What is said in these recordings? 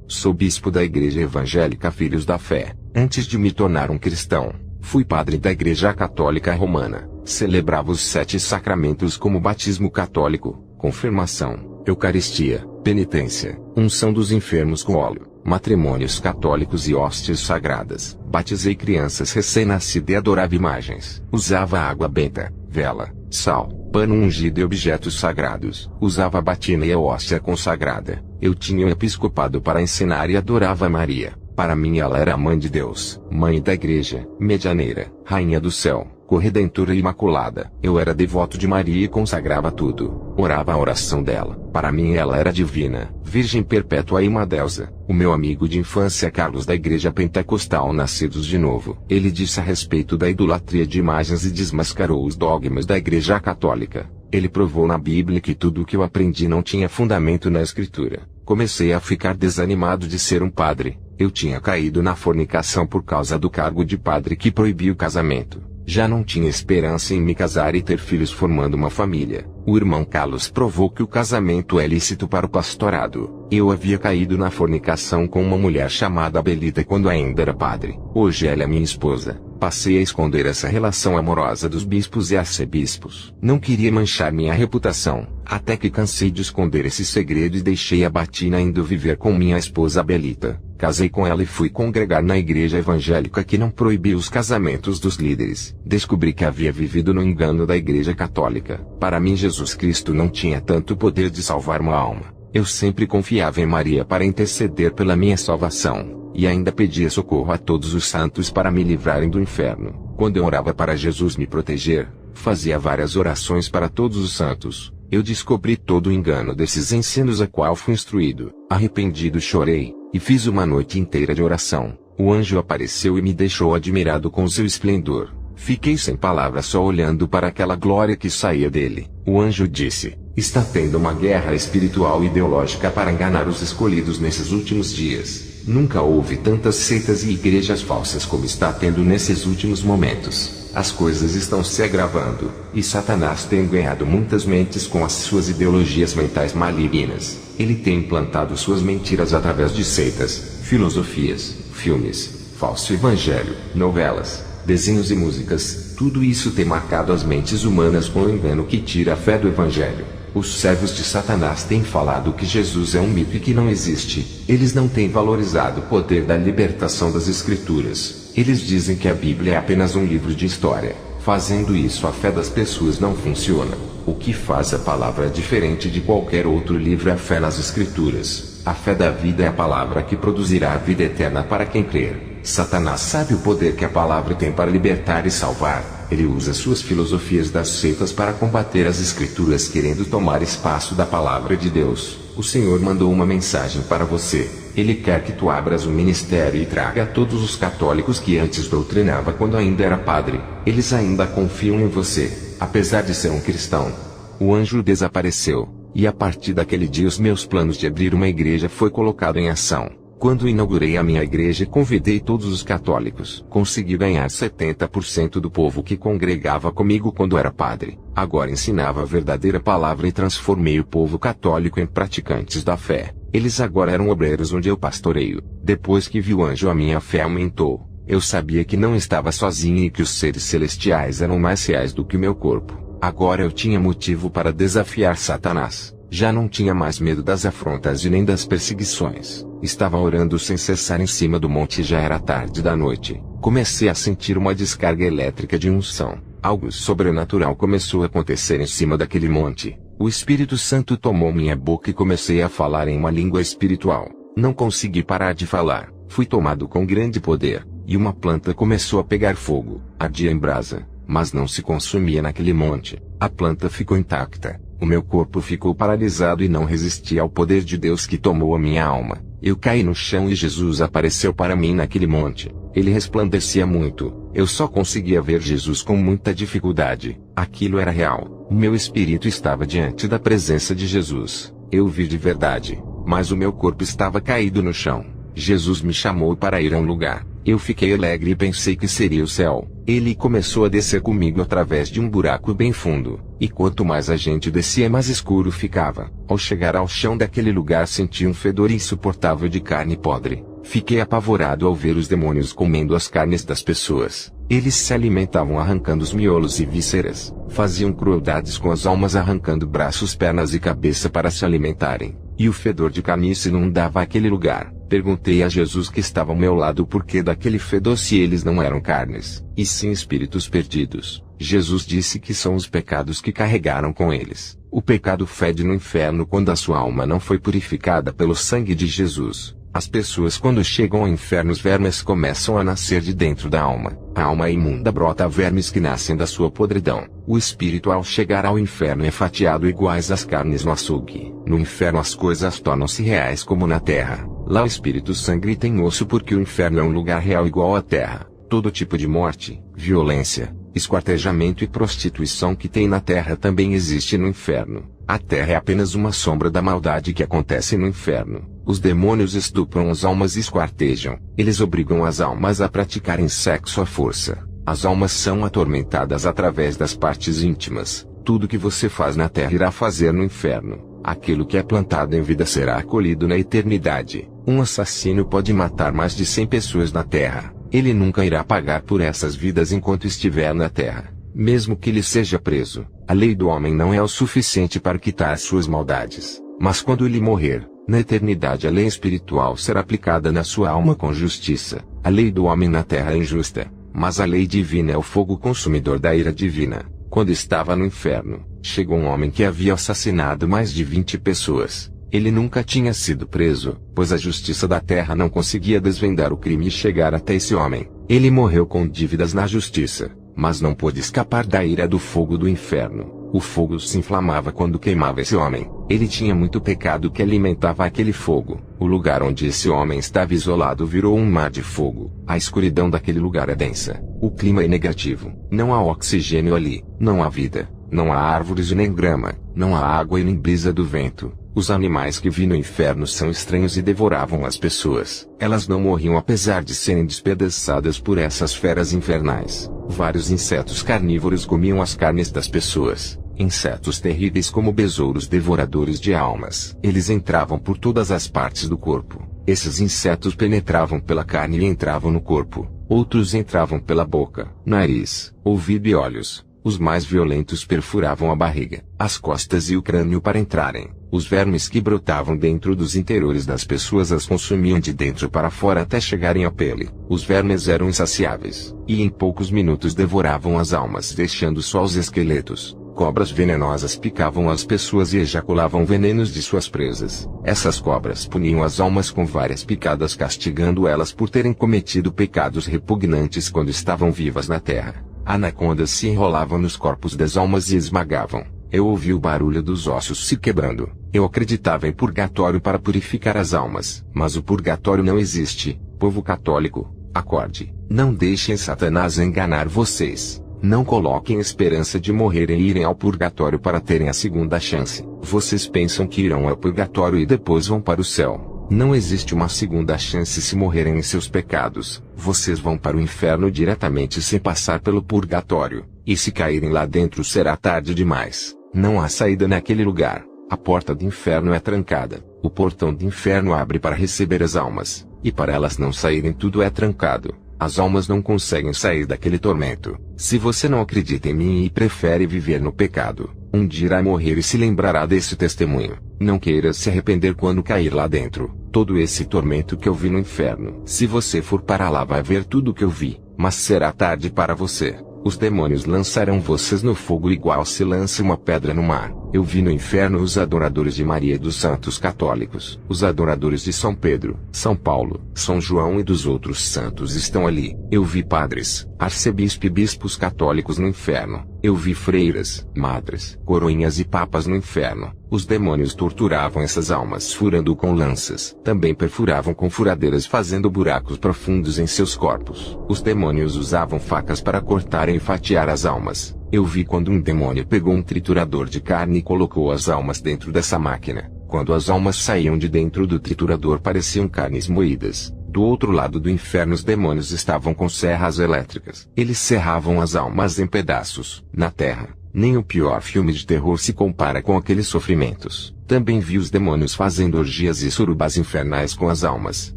Sou bispo da Igreja Evangélica Filhos da Fé. Antes de me tornar um cristão, fui padre da Igreja Católica Romana. Celebrava os 7 sacramentos como batismo católico, confirmação, Eucaristia, penitência, unção dos enfermos com óleo, matrimônios católicos e hóstias sagradas. Batizei crianças recém-nascidas e adorava imagens. Usava água benta, vela, sal, pano ungido e objetos sagrados. Usava a batina e a hóstia consagrada. Eu tinha um episcopado para ensinar e adorava Maria. Para mim ela era a mãe de Deus, mãe da igreja, medianeira, rainha do céu, corredentora e imaculada. Eu era devoto de Maria e consagrava tudo. Orava a oração dela. Para mim ela era divina, virgem perpétua e uma deusa. O meu amigo de infância Carlos da Igreja Pentecostal Nascidos de Novo. Ele disse a respeito da idolatria de imagens e desmascarou os dogmas da Igreja Católica. Ele provou na Bíblia que tudo o que eu aprendi não tinha fundamento na Escritura. Comecei a ficar desanimado de ser um padre. Eu tinha caído na fornicação por causa do cargo de padre que proibia o casamento. Já não tinha esperança em me casar e ter filhos formando uma família. O irmão Carlos provou que o casamento é lícito para o pastorado. Eu havia caído na fornicação com uma mulher chamada Belita quando ainda era padre. Hoje ela é minha esposa. Passei a esconder essa relação amorosa dos bispos e arcebispos. Não queria manchar minha reputação, até que cansei de esconder esse segredo e deixei a batina indo viver com minha esposa Belita. Casei com ela e fui congregar na igreja evangélica que não proibia os casamentos dos líderes. Descobri que havia vivido no engano da igreja católica. Para mim Jesus Cristo não tinha tanto poder de salvar uma alma. Eu sempre confiava em Maria para interceder pela minha salvação, e ainda pedia socorro a todos os santos para me livrarem do inferno. Quando eu orava para Jesus me proteger, fazia várias orações para todos os santos. Eu descobri todo o engano desses ensinos a qual fui instruído. Arrependido chorei, e fiz uma noite inteira de oração. O anjo apareceu e me deixou admirado com seu esplendor. Fiquei sem palavras só olhando para aquela glória que saía dele. O anjo disse: está tendo uma guerra espiritual e ideológica para enganar os escolhidos nesses últimos dias. Nunca houve tantas seitas e igrejas falsas como está tendo nesses últimos momentos. As coisas estão se agravando, e Satanás tem ganhado muitas mentes com as suas ideologias mentais malignas. Ele tem implantado suas mentiras através de seitas, filosofias, filmes, falso evangelho, novelas, desenhos e músicas. Tudo isso tem marcado as mentes humanas com o engano que tira a fé do evangelho. Os servos de Satanás têm falado que Jesus é um mito e que não existe. Eles não têm valorizado o poder da libertação das Escrituras. Eles dizem que a Bíblia é apenas um livro de história. Fazendo isso, a fé das pessoas não funciona. O que faz a palavra diferente de qualquer outro livro é a fé nas Escrituras. A fé da vida é a palavra que produzirá a vida eterna para quem crer. Satanás sabe o poder que a palavra tem para libertar e salvar. Ele usa suas filosofias das seitas para combater as Escrituras querendo tomar espaço da palavra de Deus. O Senhor mandou uma mensagem para você. Ele quer que tu abras o ministério e traga a todos os católicos que antes doutrinava quando ainda era padre. Eles ainda confiam em você, apesar de ser um cristão. O anjo desapareceu, e a partir daquele dia os meus planos de abrir uma igreja foi colocado em ação. Quando inaugurei a minha igreja, convidei todos os católicos. Consegui ganhar 70% do povo que congregava comigo quando era padre. Agora ensinava a verdadeira palavra e transformei o povo católico em praticantes da fé. Eles agora eram obreiros onde eu pastoreio. Depois que vi o anjo, a minha fé aumentou. Eu sabia que não estava sozinho e que os seres celestiais eram mais reais do que o meu corpo. Agora eu tinha motivo para desafiar Satanás. Já não tinha mais medo das afrontas e nem das perseguições. Estava orando sem cessar em cima do monte e já era tarde da noite. Comecei a sentir uma descarga elétrica de unção. Algo sobrenatural começou a acontecer em cima daquele monte. O Espírito Santo tomou minha boca e comecei a falar em uma língua espiritual. Não consegui parar de falar. Fui tomado com grande poder, e uma planta começou a pegar fogo. Ardia em brasa, mas não se consumia naquele monte. A planta ficou intacta. O meu corpo ficou paralisado e não resistia ao poder de Deus que tomou a minha alma. Eu caí no chão e Jesus apareceu para mim naquele monte. Ele resplandecia muito. Eu só conseguia ver Jesus com muita dificuldade. Aquilo era real. O meu espírito estava diante da presença de Jesus. Eu vi de verdade, mas o meu corpo estava caído no chão. Jesus me chamou para ir a um lugar. Eu fiquei alegre e pensei que seria o céu. Ele começou a descer comigo através de um buraco bem fundo. e quanto mais a gente descia mais escuro ficava. Ao chegar ao chão daquele lugar senti um fedor insuportável de carne podre. Fiquei apavorado ao ver os demônios comendo as carnes das pessoas. Eles se alimentavam arrancando os miolos e vísceras. Faziam crueldades com as almas arrancando braços, pernas e cabeça para se alimentarem. E o fedor de carniça inundava aquele lugar. Perguntei a Jesus que estava ao meu lado o porquê daquele fedor se eles não eram carnes, e sim espíritos perdidos. Jesus disse que são os pecados que carregaram com eles. O pecado fede no inferno quando a sua alma não foi purificada pelo sangue de Jesus. As pessoas quando chegam ao inferno os vermes começam a nascer de dentro da alma. A alma imunda brota vermes que nascem da sua podridão. O espírito ao chegar ao inferno é fatiado iguais às carnes no açougue. No inferno as coisas tornam-se reais como na terra. Lá o espírito sangra e tem osso porque o inferno é um lugar real igual à terra. Todo tipo de morte, violência, esquartejamento e prostituição que tem na terra também existe no inferno. A terra é apenas uma sombra da maldade que acontece no inferno. Os demônios estupram as almas e esquartejam. Eles obrigam as almas a praticarem sexo à força. As almas são atormentadas através das partes íntimas. Tudo que você faz na terra irá fazer no inferno. Aquilo que é plantado em vida será colhido na eternidade. Um assassino pode matar mais de 100 pessoas na terra. Ele nunca irá pagar por essas vidas enquanto estiver na terra. Mesmo que ele seja preso, a lei do homem não é o suficiente para quitar suas maldades. Mas quando ele morrer, na eternidade a lei espiritual será aplicada na sua alma com justiça. A lei do homem na terra é injusta, mas a lei divina é o fogo consumidor da ira divina. Quando estava no inferno, chegou um homem que havia assassinado mais de 20 pessoas. Ele nunca tinha sido preso, pois a justiça da terra não conseguia desvendar o crime e chegar até esse homem. Ele morreu com dívidas na justiça, mas não pôde escapar da ira do fogo do inferno. O fogo se inflamava quando queimava esse homem. Ele tinha muito pecado que alimentava aquele fogo. O lugar onde esse homem estava isolado virou um mar de fogo. A escuridão daquele lugar é densa. O clima é negativo. Não há oxigênio ali. Não há vida. Não há árvores e nem grama. Não há água e nem brisa do vento. Os animais que vi no inferno são estranhos e devoravam as pessoas. Elas não morriam apesar de serem despedaçadas por essas feras infernais. Vários insetos carnívoros comiam as carnes das pessoas. Insetos terríveis como besouros devoradores de almas. Eles entravam por todas as partes do corpo. Esses insetos penetravam pela carne e entravam no corpo. Outros entravam pela boca, nariz, ouvido e olhos. Os mais violentos perfuravam a barriga, as costas e o crânio para entrarem. Os vermes que brotavam dentro dos interiores das pessoas as consumiam de dentro para fora até chegarem à pele. Os vermes eram insaciáveis, e em poucos minutos devoravam as almas deixando só os esqueletos. Cobras venenosas picavam as pessoas e ejaculavam venenos de suas presas. Essas cobras puniam as almas com várias picadas castigando elas por terem cometido pecados repugnantes quando estavam vivas na terra. Anacondas se enrolavam nos corpos das almas e esmagavam. Eu ouvi o barulho dos ossos se quebrando. Eu acreditava em purgatório para purificar as almas. Mas o purgatório não existe. Povo católico, acorde. Não deixem Satanás enganar vocês. Não coloquem esperança de morrerem e irem ao purgatório para terem a segunda chance. Vocês pensam que irão ao purgatório e depois vão para o céu. Não existe uma segunda chance se morrerem em seus pecados. Vocês vão para o inferno diretamente sem passar pelo purgatório. E se caírem lá dentro será tarde demais. Não há saída naquele lugar. A porta do inferno é trancada. O portão do inferno abre para receber as almas. E para elas não saírem tudo é trancado. As almas não conseguem sair daquele tormento. Se você não acredita em mim e prefere viver no pecado, um dia irá morrer e se lembrará desse testemunho. Não queira se arrepender quando cair lá dentro. Todo esse tormento que eu vi no inferno. Se você for para lá vai ver tudo o que eu vi, mas será tarde para você. Os demônios lançarão vocês no fogo igual se lança uma pedra no mar. Eu vi no inferno os adoradores de Maria e dos santos católicos. Os adoradores de São Pedro, São Paulo, São João e dos outros santos estão ali. Eu vi padres, arcebispo e bispos católicos no inferno. Eu vi freiras, madres, coroinhas e papas no inferno. Os demônios torturavam essas almas furando com lanças. Também perfuravam com furadeiras fazendo buracos profundos em seus corpos. Os demônios usavam facas para cortar e fatiar as almas. Eu vi quando um demônio pegou um triturador de carne e colocou as almas dentro dessa máquina. Quando as almas saíam de dentro do triturador pareciam carnes moídas. Do outro lado do inferno os demônios estavam com serras elétricas. Eles serravam as almas em pedaços. Na terra, Nem o pior filme de terror se compara com aqueles sofrimentos. Também vi os demônios fazendo orgias e surubas infernais com as almas.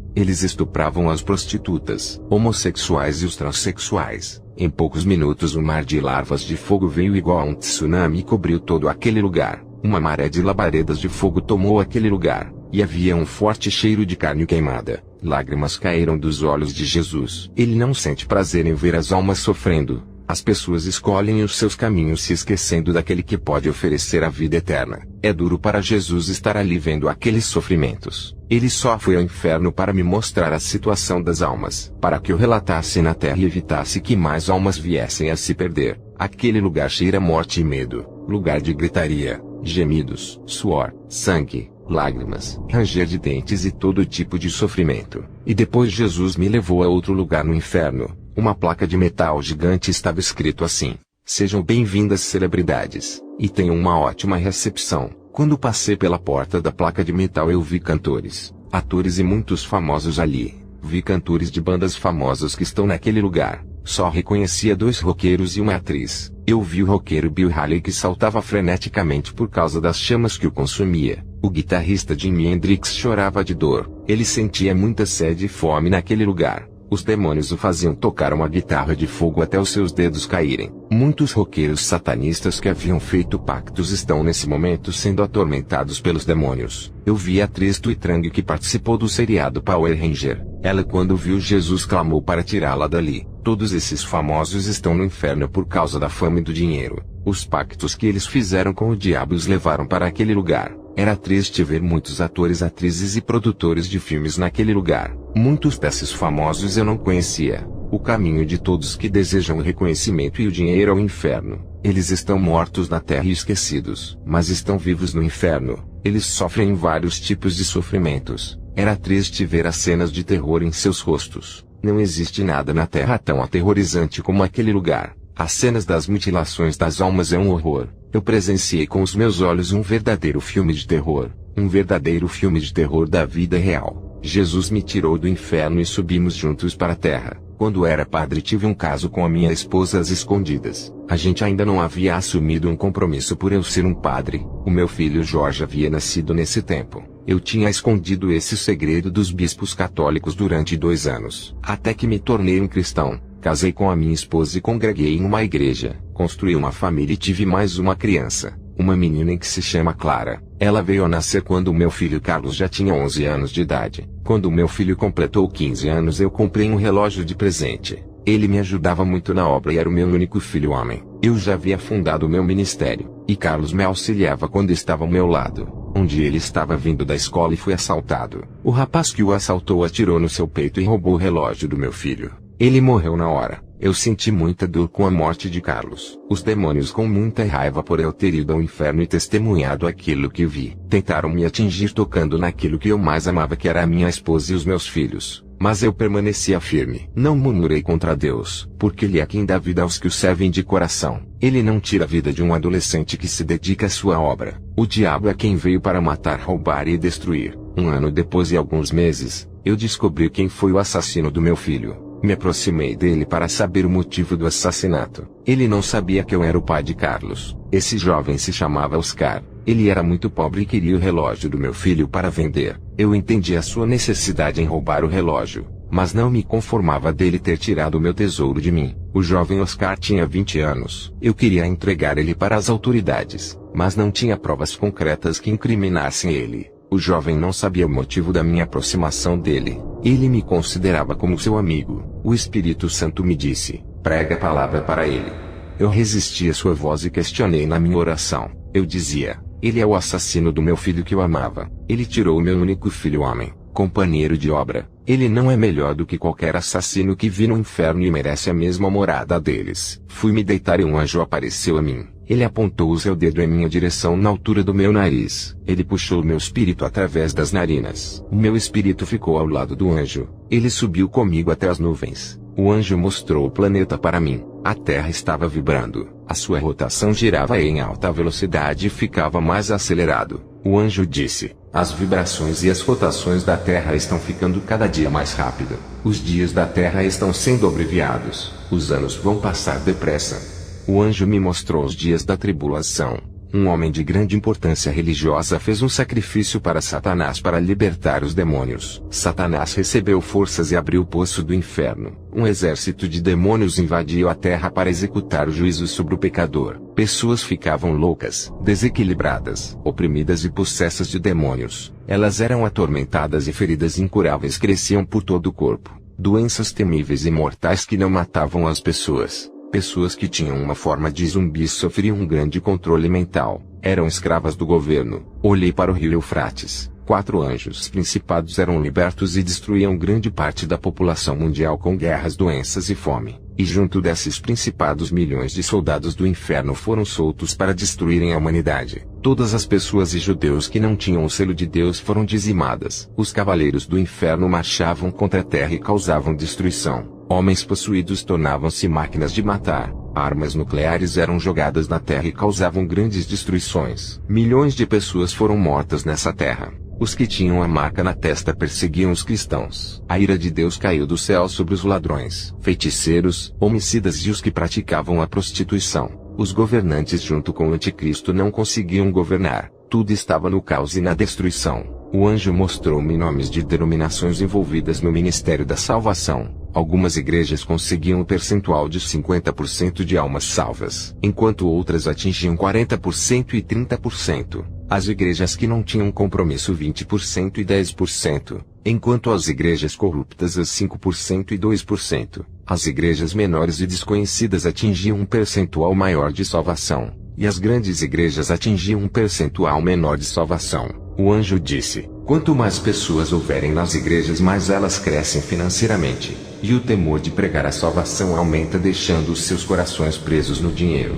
Eles estupravam as prostitutas, homossexuais e os transexuais. Em poucos minutos um mar de larvas de fogo veio igual a um tsunami e cobriu todo aquele lugar. Uma maré de labaredas de fogo tomou aquele lugar, e havia um forte cheiro de carne queimada. Lágrimas caíram dos olhos de Jesus. Ele não sente prazer em ver as almas sofrendo. As pessoas escolhem os seus caminhos se esquecendo daquele que pode oferecer a vida eterna. É duro para Jesus estar ali vendo aqueles sofrimentos. Ele só foi ao inferno para me mostrar a situação das almas, para que eu relatasse na terra e evitasse que mais almas viessem a se perder. Aquele lugar cheira morte e medo, lugar de gritaria, gemidos, suor, sangue, lágrimas, ranger de dentes e todo tipo de sofrimento. E depois Jesus me levou a outro lugar no inferno. Uma placa de metal gigante estava escrito assim: sejam bem-vindas celebridades, e tenham uma ótima recepção. Quando passei pela porta da placa de metal eu vi cantores, atores e muitos famosos ali. Vi cantores de bandas famosas que estão naquele lugar. Só reconhecia 2 roqueiros e uma atriz. Eu vi o roqueiro Bill Haley que saltava freneticamente por causa das chamas que o consumia. O guitarrista Jimi Hendrix chorava de dor. Ele sentia muita sede e fome naquele lugar. Os demônios o faziam tocar uma guitarra de fogo até os seus dedos caírem. Muitos roqueiros satanistas que haviam feito pactos estão nesse momento sendo atormentados pelos demônios. Eu vi a atriz Tui Trang que participou do seriado Power Ranger. Ela, quando viu Jesus, clamou para tirá-la dali. Todos esses famosos estão no inferno por causa da fama e do dinheiro. Os pactos que eles fizeram com o diabo os levaram para aquele lugar. Era triste ver muitos atores, atrizes e produtores de filmes naquele lugar. Muitos desses famosos eu não conhecia. O caminho de todos que desejam o reconhecimento e o dinheiro ao inferno. Eles estão mortos na terra e esquecidos, mas estão vivos no inferno. Eles sofrem vários tipos de sofrimentos. Era triste ver as cenas de terror em seus rostos. Não existe nada na terra tão aterrorizante como aquele lugar. As cenas das mutilações das almas é um horror. Eu presenciei com os meus olhos um verdadeiro filme de terror. Um verdadeiro filme de terror da vida real. Jesus me tirou do inferno e subimos juntos para a terra. Quando era padre tive um caso com a minha esposa às escondidas. A gente ainda não havia assumido um compromisso por eu ser um padre. O meu filho Jorge havia nascido nesse tempo. Eu tinha escondido esse segredo dos bispos católicos durante 2 anos. Até que me tornei um cristão. Casei com a minha esposa e congreguei em uma igreja. Construí uma família e tive mais uma criança. Uma menina que se chama Clara. Ela veio a nascer quando o meu filho Carlos já tinha 11 anos de idade. Quando o meu filho completou 15 anos eu comprei um relógio de presente. Ele me ajudava muito na obra e era o meu único filho homem. Eu já havia fundado o meu ministério, e Carlos me auxiliava quando estava ao meu lado. Um dia ele estava vindo da escola e foi assaltado. O rapaz que o assaltou atirou no seu peito e roubou o relógio do meu filho. Ele morreu na hora. Eu senti muita dor com a morte de Carlos. Os demônios, com muita raiva por eu ter ido ao inferno e testemunhado aquilo que vi, tentaram me atingir tocando naquilo que eu mais amava, que era a minha esposa e os meus filhos. Mas eu permanecia firme. Não murmurei contra Deus, porque Ele é quem dá vida aos que o servem de coração. Ele não tira a vida de um adolescente que se dedica à sua obra. O diabo é quem veio para matar, roubar e destruir. 1 ano depois e alguns meses, eu descobri quem foi o assassino do meu filho. Me aproximei dele para saber o motivo do assassinato. Ele não sabia que eu era o pai de Carlos. Esse jovem se chamava Oscar. Ele era muito pobre e queria o relógio do meu filho para vender. Eu entendi a sua necessidade em roubar o relógio, mas não me conformava dele ter tirado o meu tesouro de mim. O jovem Oscar tinha 20 anos. Eu queria entregar ele para as autoridades, mas não tinha provas concretas que incriminassem ele. O jovem não sabia o motivo da minha aproximação dele. Ele me considerava como seu amigo. O Espírito Santo me disse: prega a palavra para ele. Eu resisti à sua voz e questionei na minha oração. Eu dizia: ele é o assassino do meu filho que eu amava. Ele tirou o meu único filho homem, companheiro de obra. Ele não é melhor do que qualquer assassino que vi no inferno e merece a mesma morada deles. Fui me deitar e um anjo apareceu a mim. Ele apontou o seu dedo em minha direção na altura do meu nariz. Ele puxou meu espírito através das narinas. O meu espírito ficou ao lado do anjo. Ele subiu comigo até as nuvens. O anjo mostrou o planeta para mim. A Terra estava vibrando. A sua rotação girava em alta velocidade e ficava mais acelerado. O anjo disse: as vibrações e as rotações da Terra estão ficando cada dia mais rápido. Os dias da Terra estão sendo abreviados. Os anos vão passar depressa. O anjo me mostrou os dias da tribulação. Um homem de grande importância religiosa fez um sacrifício para Satanás para libertar os demônios. Satanás recebeu forças e abriu o poço do inferno. Um exército de demônios invadiu a terra para executar o juízo sobre o pecador. Pessoas ficavam loucas, desequilibradas, oprimidas e possessas de demônios. Elas eram atormentadas e feridas incuráveis cresciam por todo o corpo. Doenças temíveis e mortais que não matavam as pessoas. Pessoas que tinham uma forma de zumbi sofriam um grande controle mental. Eram escravas do governo. Olhei para o rio Eufrates. 4 anjos principados eram libertos e destruíam grande parte da população mundial com guerras, doenças e fome. E junto desses principados milhões de soldados do inferno foram soltos para destruírem a humanidade. Todas as pessoas e judeus que não tinham o selo de Deus foram dizimadas. Os cavaleiros do inferno marchavam contra a terra e causavam destruição. Homens possuídos tornavam-se máquinas de matar. Armas nucleares eram jogadas na terra e causavam grandes destruições. Milhões de pessoas foram mortas nessa terra. Os que tinham a marca na testa perseguiam os cristãos. A ira de Deus caiu do céu sobre os ladrões, feiticeiros, homicidas e os que praticavam a prostituição. Os governantes junto com o anticristo não conseguiam governar. Tudo estava no caos e na destruição. O anjo mostrou-me nomes de denominações envolvidas no ministério da salvação. Algumas igrejas conseguiam um percentual de 50% de almas salvas, enquanto outras atingiam 40% e 30%. As igrejas que não tinham compromisso 20% e 10%, enquanto as igrejas corruptas as 5% e 2%. As igrejas menores e desconhecidas atingiam um percentual maior de salvação, e as grandes igrejas atingiam um percentual menor de salvação. O anjo disse: quanto mais pessoas houverem nas igrejas, mais elas crescem financeiramente, e o temor de pregar a salvação aumenta, deixando os seus corações presos no dinheiro.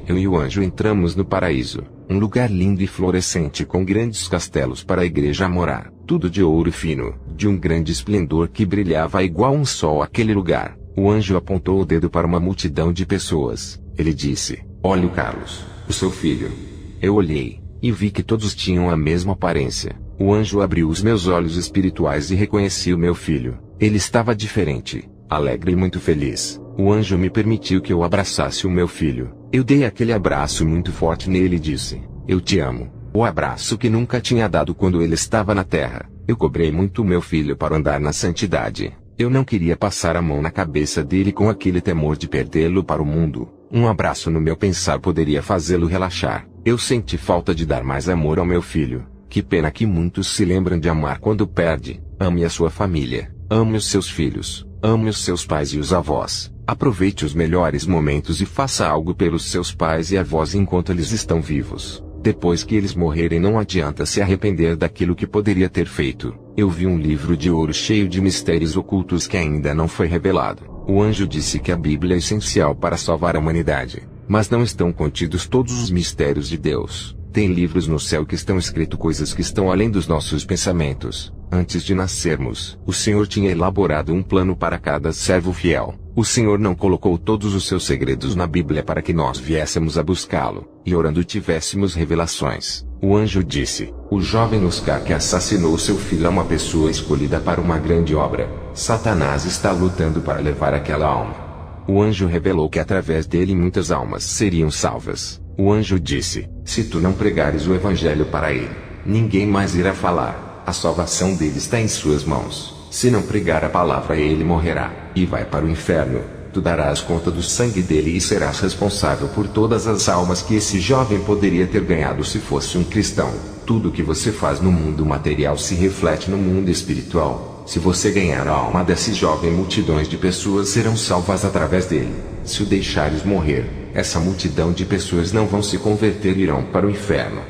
Eu e o anjo entramos no paraíso, um lugar lindo e florescente com grandes castelos para a igreja morar, tudo de ouro fino, de um grande esplendor que brilhava igual um sol aquele lugar. O anjo apontou o dedo para uma multidão de pessoas. Ele disse: olhe o Carlos, o seu filho. Eu olhei, e vi que todos tinham a mesma aparência. O anjo abriu os meus olhos espirituais e reconheci o meu filho. Ele estava diferente, alegre e muito feliz. O anjo me permitiu que eu abraçasse o meu filho. Eu dei aquele abraço muito forte nele e disse: eu te amo. O abraço que nunca tinha dado quando ele estava na terra. Eu cobrei muito o meu filho para andar na santidade. Eu não queria passar a mão na cabeça dele com aquele temor de perdê-lo para o mundo. Um abraço no meu pensar poderia fazê-lo relaxar. Eu senti falta de dar mais amor ao meu filho. Que pena que muitos se lembram de amar quando perde. Ame a sua família. Ame os seus filhos. Ame os seus pais e os avós. Aproveite os melhores momentos e faça algo pelos seus pais e avós enquanto eles estão vivos. Depois que eles morrerem, não adianta se arrepender daquilo que poderia ter feito. Eu vi um livro de ouro cheio de mistérios ocultos que ainda não foi revelado. O anjo disse que a Bíblia é essencial para salvar a humanidade, mas não estão contidos todos os mistérios de Deus. Tem livros no céu que estão escritos coisas que estão além dos nossos pensamentos. Antes de nascermos, o Senhor tinha elaborado um plano para cada servo fiel. O Senhor não colocou todos os seus segredos na Bíblia para que nós viéssemos a buscá-lo, e orando tivéssemos revelações. O anjo disse: o jovem Oscar que assassinou seu filho é uma pessoa escolhida para uma grande obra. Satanás está lutando para levar aquela alma. O anjo revelou que através dele muitas almas seriam salvas. O anjo disse: se tu não pregares o evangelho para ele, ninguém mais irá falar. A salvação dele está em suas mãos. Se não pregar a palavra, ele morrerá, e vai para o inferno. Tu darás conta do sangue dele e serás responsável por todas as almas que esse jovem poderia ter ganhado se fosse um cristão. Tudo que você faz no mundo material se reflete no mundo espiritual. Se você ganhar a alma desse jovem, multidões de pessoas serão salvas através dele. Se o deixares morrer, essa multidão de pessoas não vão se converter e irão para o inferno.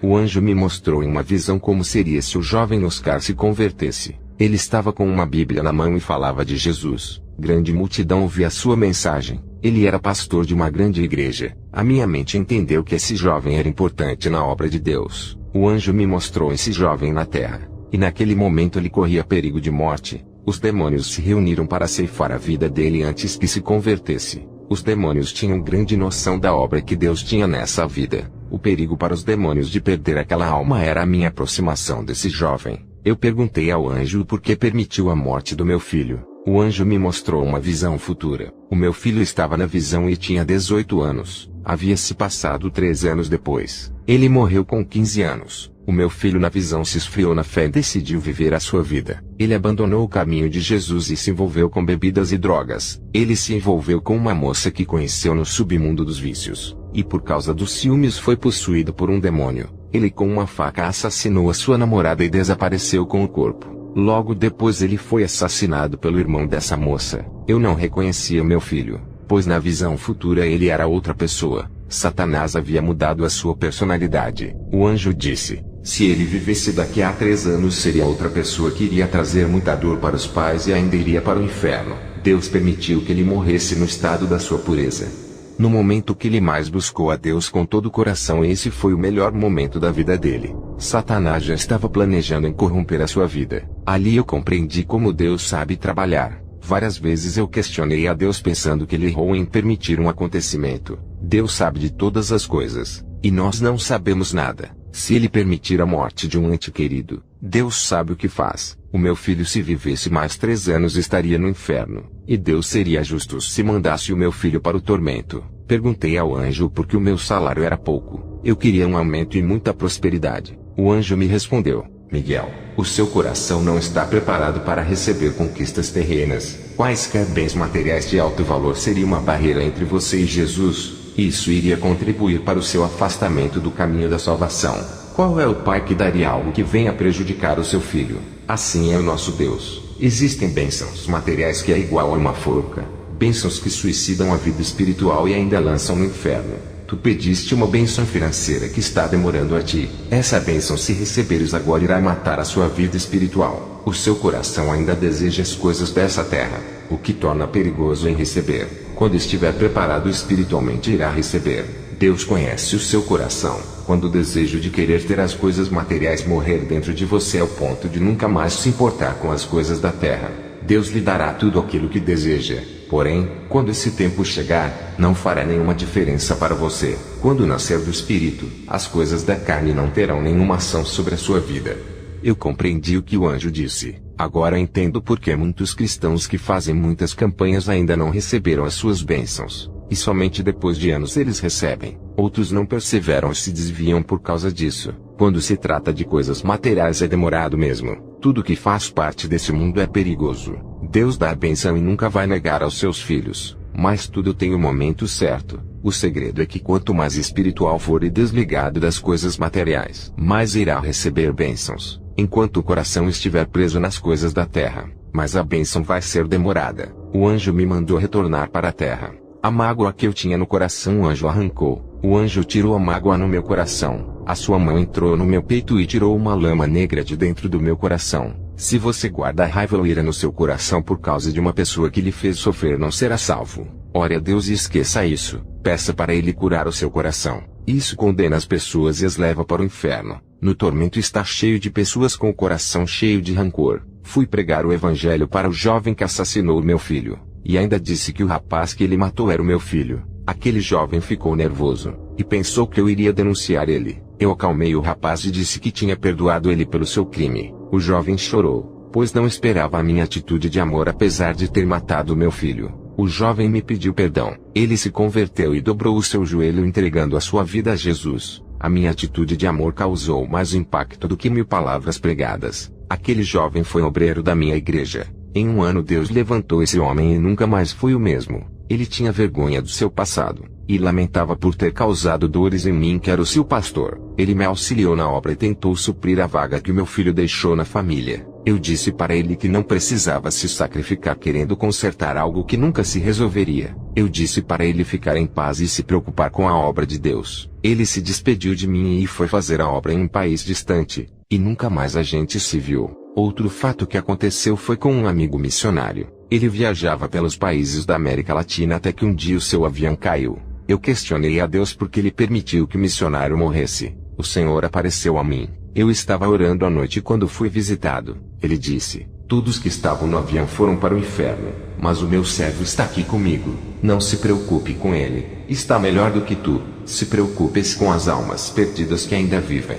O anjo me mostrou em uma visão como seria se o jovem Oscar se convertesse. Ele estava com uma Bíblia na mão e falava de Jesus. Grande multidão ouvia sua mensagem. Ele era pastor de uma grande igreja. A minha mente entendeu que esse jovem era importante na obra de Deus. O anjo me mostrou esse jovem na terra. E naquele momento ele corria perigo de morte. Os demônios se reuniram para ceifar a vida dele antes que se convertesse. Os demônios tinham grande noção da obra que Deus tinha nessa vida. O perigo para os demônios de perder aquela alma era a minha aproximação desse jovem. Eu perguntei ao anjo por que permitiu a morte do meu filho. O anjo me mostrou uma visão futura. O meu filho estava na visão e tinha 18 anos. Havia se passado 3 anos depois. Ele morreu com 15 anos. O meu filho na visão se esfriou na fé e decidiu viver a sua vida. Ele abandonou o caminho de Jesus e se envolveu com bebidas e drogas. Ele se envolveu com uma moça que conheceu no submundo dos vícios. E por causa dos ciúmes foi possuído por um demônio. Ele com uma faca assassinou a sua namorada e desapareceu com o corpo. Logo depois ele foi assassinado pelo irmão dessa moça. Eu não reconhecia meu filho, pois na visão futura ele era outra pessoa. Satanás havia mudado a sua personalidade. O anjo disse: se ele vivesse daqui a 3 anos seria outra pessoa que iria trazer muita dor para os pais e ainda iria para o inferno. Deus permitiu que ele morresse no estado da sua pureza. No momento que ele mais buscou a Deus com todo o coração, esse foi o melhor momento da vida dele. Satanás já estava planejando em corromper a sua vida. Ali eu compreendi como Deus sabe trabalhar. Várias vezes eu questionei a Deus pensando que ele errou em permitir um acontecimento. Deus sabe de todas as coisas, e nós não sabemos nada. Se ele permitir a morte de um ente querido, Deus sabe o que faz. O meu filho, se vivesse mais 3 anos, estaria no inferno. E Deus seria justo se mandasse o meu filho para o tormento. Perguntei ao anjo por que o meu salário era pouco. Eu queria um aumento e muita prosperidade. O anjo me respondeu: Miguel, o seu coração não está preparado para receber conquistas terrenas. Quaisquer bens materiais de alto valor seria uma barreira entre você e Jesus. Isso iria contribuir para o seu afastamento do caminho da salvação. Qual é o pai que daria algo que venha prejudicar o seu filho? Assim é o nosso Deus. Existem bênçãos materiais que é igual a uma forca. Bênçãos que suicidam a vida espiritual e ainda lançam no inferno. Tu pediste uma bênção financeira que está demorando a ti. Essa bênção, se receberes agora, irá matar a sua vida espiritual. O seu coração ainda deseja as coisas dessa terra, o que torna perigoso em receber. Quando estiver preparado espiritualmente, irá receber. Deus conhece o seu coração. Quando o desejo de querer ter as coisas materiais morrer dentro de você ao ponto de nunca mais se importar com as coisas da terra, Deus lhe dará tudo aquilo que deseja. Porém, quando esse tempo chegar, não fará nenhuma diferença para você. Quando nascer do Espírito, as coisas da carne não terão nenhuma ação sobre a sua vida. Eu compreendi o que o anjo disse. Agora entendo por que muitos cristãos que fazem muitas campanhas ainda não receberam as suas bênçãos. E somente depois de anos eles recebem. Outros não perseveram e se desviam por causa disso. Quando se trata de coisas materiais é demorado mesmo. Tudo que faz parte desse mundo é perigoso. Deus dá a bênção e nunca vai negar aos seus filhos. Mas tudo tem o momento certo. O segredo é que quanto mais espiritual for e desligado das coisas materiais, mais irá receber bênçãos. Enquanto o coração estiver preso nas coisas da terra, mas a bênção vai ser demorada. O anjo me mandou retornar para a terra. A mágoa que eu tinha no coração o anjo arrancou. O anjo tirou a mágoa no meu coração. A sua mão entrou no meu peito e tirou uma lama negra de dentro do meu coração. Se você guarda raiva ou ira no seu coração por causa de uma pessoa que lhe fez sofrer, não será salvo. Ore a Deus e esqueça isso. Peça para Ele curar o seu coração. Isso condena as pessoas e as leva para o inferno. No tormento está cheio de pessoas com o coração cheio de rancor. Fui pregar o evangelho para o jovem que assassinou meu filho. E ainda disse que o rapaz que ele matou era o meu filho. Aquele jovem ficou nervoso, e pensou que eu iria denunciar ele. Eu acalmei o rapaz e disse que tinha perdoado ele pelo seu crime. O jovem chorou, pois não esperava a minha atitude de amor apesar de ter matado meu filho. O jovem me pediu perdão. Ele se converteu e dobrou o seu joelho entregando a sua vida a Jesus. A minha atitude de amor causou mais impacto do que 1000 palavras pregadas. Aquele jovem foi obreiro da minha igreja. Em 1 ano Deus levantou esse homem e nunca mais foi o mesmo. Ele tinha vergonha do seu passado, e lamentava por ter causado dores em mim que era o seu pastor. Ele me auxiliou na obra e tentou suprir a vaga que o meu filho deixou na família. Eu disse para ele que não precisava se sacrificar querendo consertar algo que nunca se resolveria. Eu disse para ele ficar em paz e se preocupar com a obra de Deus. Ele se despediu de mim e foi fazer a obra em um país distante, e nunca mais a gente se viu. Outro fato que aconteceu foi com um amigo missionário. Ele viajava pelos países da América Latina até que um dia o seu avião caiu. Eu questionei a Deus por que ele permitiu que o missionário morresse. O Senhor apareceu a mim. Eu estava orando à noite quando fui visitado. Ele disse: todos que estavam no avião foram para o inferno, mas o meu servo está aqui comigo. Não se preocupe com ele. Está melhor do que tu. Se preocupes com as almas perdidas que ainda vivem.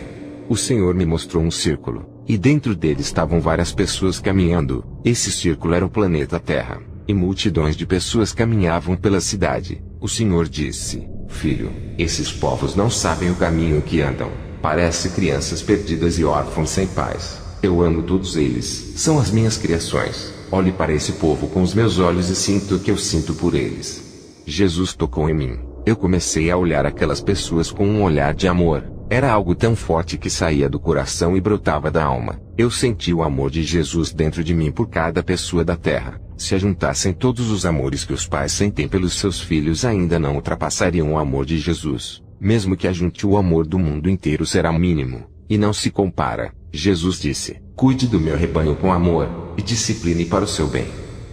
O Senhor me mostrou um círculo, e dentro dele estavam várias pessoas caminhando. Esse círculo era o planeta Terra, e multidões de pessoas caminhavam pela cidade. O Senhor disse: Filho, esses povos não sabem o caminho que andam. Parece crianças perdidas e órfãos sem pais. Eu amo todos eles, são as minhas criações. Olhe para esse povo com os meus olhos e sinto o que eu sinto por eles. Jesus tocou em mim. Eu comecei a olhar aquelas pessoas com um olhar de amor. Era algo tão forte que saía do coração e brotava da alma. Eu senti o amor de Jesus dentro de mim por cada pessoa da terra. Se ajuntassem todos os amores que os pais sentem pelos seus filhos, ainda não ultrapassariam o amor de Jesus. Mesmo que ajunte o amor do mundo inteiro, será mínimo, e não se compara. Jesus disse: Cuide do meu rebanho com amor, e discipline para o seu bem.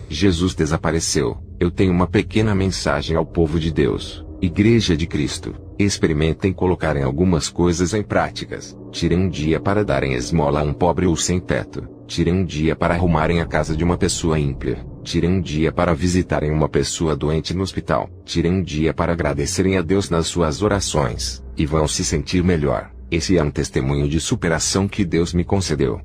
Jesus desapareceu. Eu tenho uma pequena mensagem ao povo de Deus. Igreja de Cristo, experimentem colocarem algumas coisas em práticas. Tirem um dia para darem esmola a um pobre ou sem teto. Tirem um dia para arrumarem a casa de uma pessoa ímpia. Tirem um dia para visitarem uma pessoa doente no hospital. Tirem um dia para agradecerem a Deus nas suas orações, e vão se sentir melhor. Esse é um testemunho de superação que Deus me concedeu.